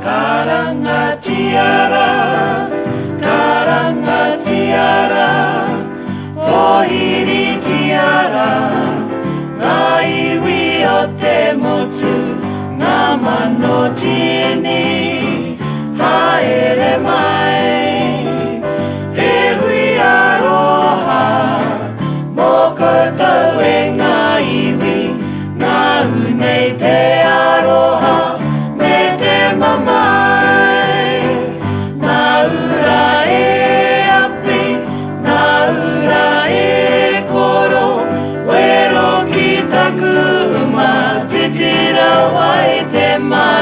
Karanga tiara, karanga tiara, pohiri tiara, ngā iwi o te motu, ngā mano tini, haere mai. E hui aroha, mō koutou e ngā iwi, ngā unei te aroha, me te mamai. Ngā ura e api, ngā ura e koro, wero ki taku uma, te tira wai te mai.